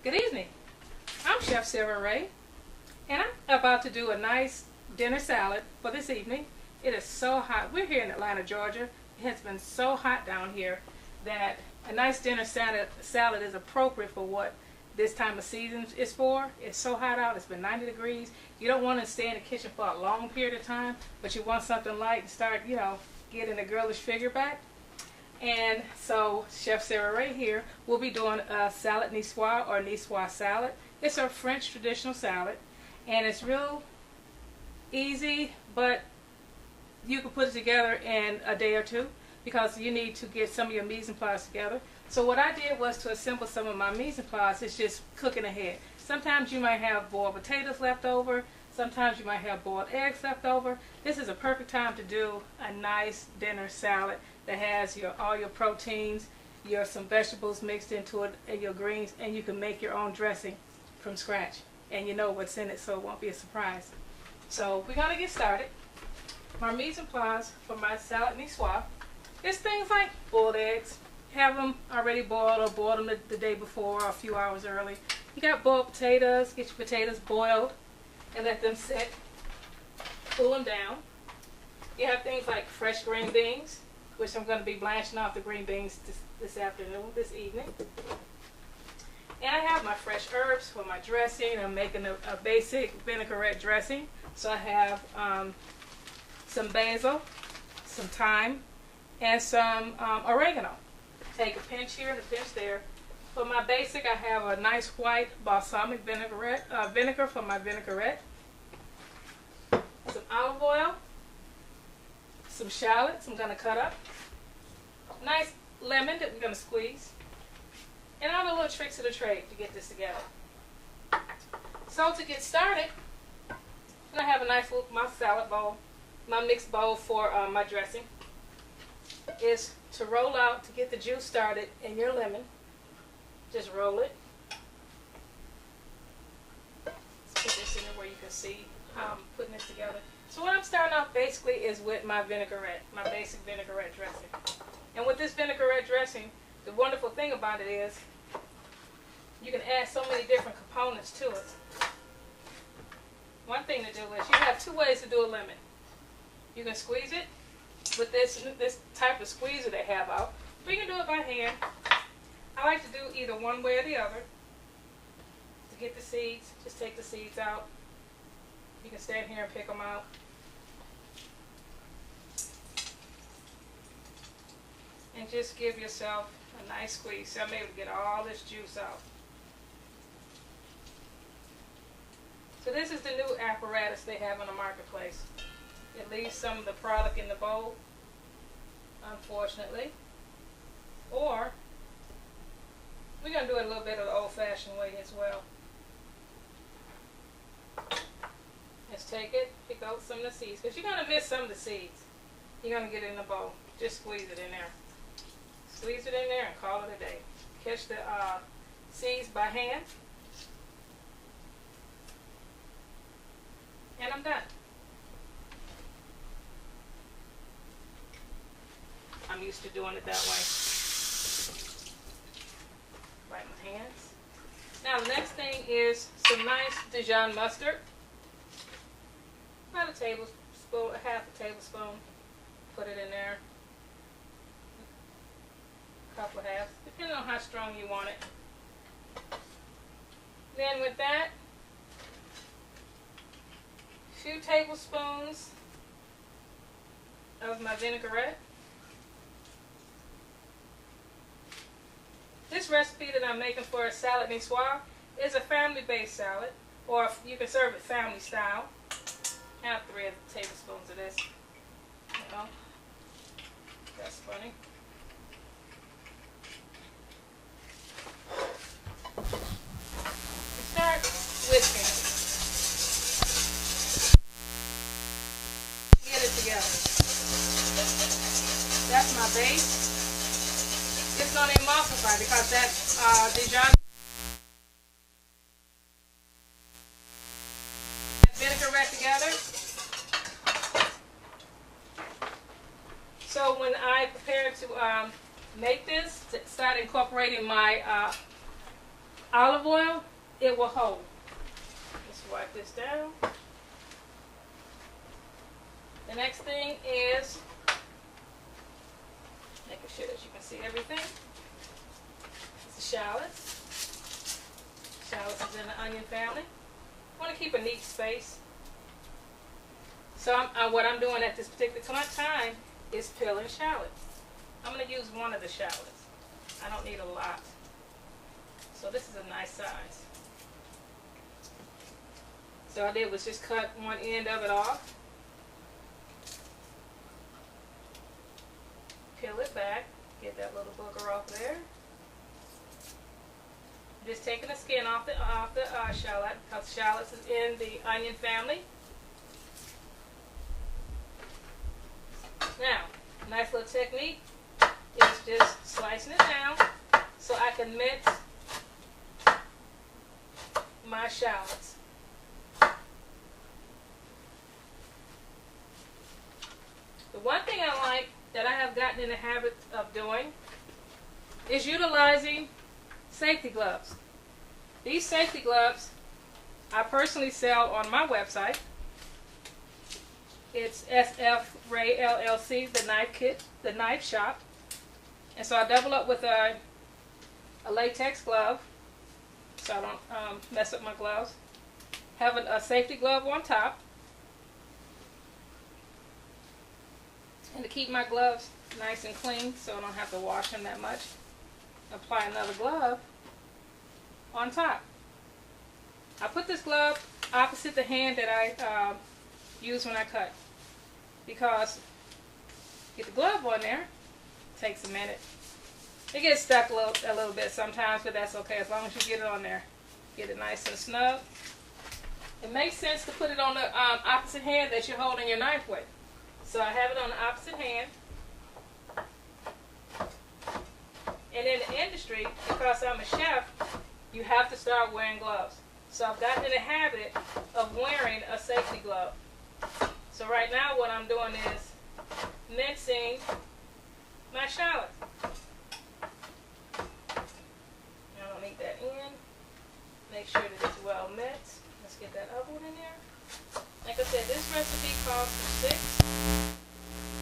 Good evening. I'm Chef Sara, and I'm about to do a nice dinner salad for this evening. It is so hot. We're here in Atlanta, Georgia. It has been so hot down here that a nice dinner salad is appropriate for what this time of season is for. It's so hot out. It's been 90 degrees. You don't want to stay in the kitchen for a long period of time, but you want something light and start, getting a girlish figure back. And so Chef Sara here will be doing a salad niçoise or niçoise salad. It's a French traditional salad, and it's real easy, but you can put it together in a day or two because you need to get some of your mise en place together. So what I did was to assemble some of my mise en place. It's just cooking ahead. Sometimes you might have boiled potatoes left over. Sometimes you might have boiled eggs left over. This is a perfect time to do a nice dinner salad that has all your proteins, some vegetables mixed into it, and your greens, and you can make your own dressing from scratch. And you know what's in it, so it won't be a surprise. So we're going to get started. My mise en place for my salad niçoise is things like boiled eggs. Have them already boiled or boiled them the day before or a few hours early. You got boiled potatoes. Get your potatoes boiled and let them sit. Cool them down. You have things like fresh green beans, which I'm going to be blanching off the green beans this evening. And I have my fresh herbs for my dressing. I'm making a basic vinaigrette dressing. So I have some basil, some thyme, and some oregano. Take a pinch here and a pinch there. For my basic, I have a nice white balsamic vinegar for my vinaigrette. Some olive oil, some shallots I'm going to cut up, nice lemon that we're going to squeeze, and all the little tricks of the trade to get this together. So to get started, I'm going to have a nice little, my salad bowl, my mixed bowl for my dressing is to roll out to get the juice started in your lemon. Just roll it. Let's put this in there where you can see how I'm putting this together. So what I'm starting off basically is with my vinaigrette, my basic vinaigrette dressing. And with this vinaigrette dressing, the wonderful thing about it is you can add so many different components to it. One thing to do is you have two ways to do a lemon. You can squeeze it with this type of squeezer they have out, or you can do it by hand. I like to do either one way or the other. To get the seeds, just take the seeds out. You can stand here and pick them out. And just give yourself a nice squeeze. So I'm able to get all this juice out. So this is the new apparatus they have on the marketplace. It leaves some of the product in the bowl, unfortunately. Or we're going to do it a little bit of the old-fashioned way as well. Just take it, pick out some of the seeds, because you're going to miss some of the seeds. You're going to get it in the bowl. Just squeeze it in there. Squeeze it in there and call it a day. Catch the seeds by hand. And I'm done. I'm used to doing it that way. Right in my hands. Now the next thing is some nice Dijon mustard. About a tablespoon, half a tablespoon. Put it in there. A couple of halves, depending on how strong you want it. Then with that, a few tablespoons of my vinaigrette. This recipe that I'm making for a salad niçoise is a family-based salad, or you can serve it family style. I have 3 tablespoons of this. That's funny. You start whisking it. Get it together. That's my base. It's going to emulsify because that Dijon vinaigrette together. So when I prepare to make this, to start incorporating my olive oil, it will hold. Let's wipe this down. The next thing is making sure that you can see everything. It's the shallots. Shallots is in the onion family. I want to keep a neat space. So what I'm doing at this particular time is peeling shallots. I'm going to use one of the shallots. I don't need a lot. So this is a nice size. So all I did was just cut one end of it off. Peel it back. Get that little booger off there. Just taking the skin off the shallot, because shallots is in the onion family. Now, nice little technique is just slicing it down so I can mince my shallots. The one thing I like that I have gotten in the habit of doing is utilizing safety gloves. These safety gloves I personally sell on my website. It's SF Ray LLC, the knife kit, the knife shop. And so I double up with a latex glove so I don't mess up my gloves. Having a safety glove on top. And to keep my gloves nice and clean so I don't have to wash them that much, apply another glove on top. I put this glove opposite the hand that I use when I cut, because get the glove on there, takes a minute. It gets stuck a little bit sometimes, but that's okay as long as you get it on there. Get it nice and snug. It makes sense to put it on the opposite hand that you're holding your knife with. So I have it on the opposite hand. And in the industry, because I'm a chef, you have to start wearing gloves. So I've gotten in the habit of wearing a safety glove. So right now what I'm doing is mincing my shallot. I don't need that in. Make sure that it's well minced. Let's get that other one in there. Like I said, this recipe calls for 6.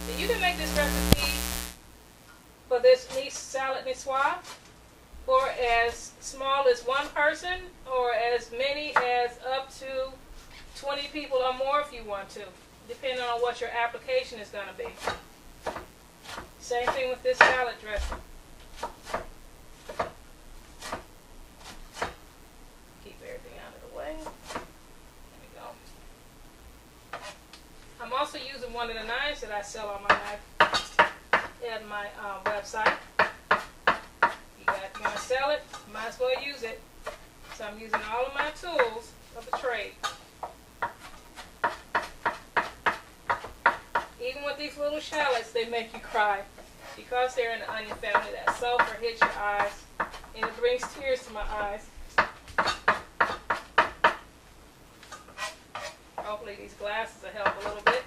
So you can make this recipe for this Nicoise Salad Nicoise for as small as one person or as many as up to 20 people or more if you want to, depending on what your application is going to be. Same thing with this salad dressing. Keep everything out of the way. There we go. I'm also using one of the knives that I sell on my knife at my website. You're going to sell it, might as well use it. So I'm using all of my tools of the trade. Even with these little shallots, they make you cry. Because they're in the onion family, that sulfur hits your eyes, and it brings tears to my eyes. Hopefully these glasses will help a little bit.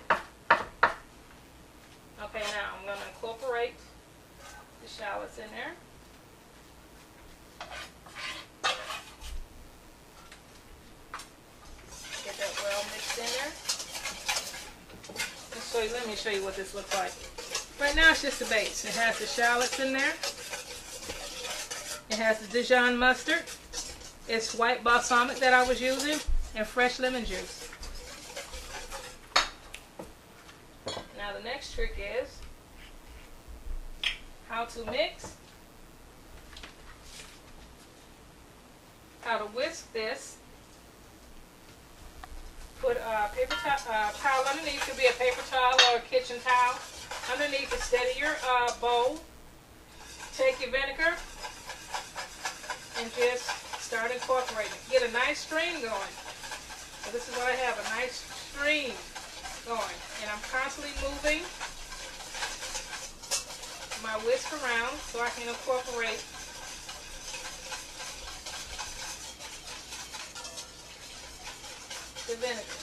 Okay, now I'm going to incorporate the shallots in there. Get that well mixed in there. Let me show you what this looks like. Right now it's just the base. It has the shallots in there. It has the Dijon mustard. It's white balsamic that I was using, and fresh lemon juice. Now the next trick is how to mix, how to whisk this. Put a paper towel underneath. Could be a paper towel or a kitchen towel underneath to steady your bowl. Take your vinegar and just start incorporating. Get a nice stream going. So this is what I have, a nice stream going. And I'm constantly moving my whisk around so I can incorporate the vinegar.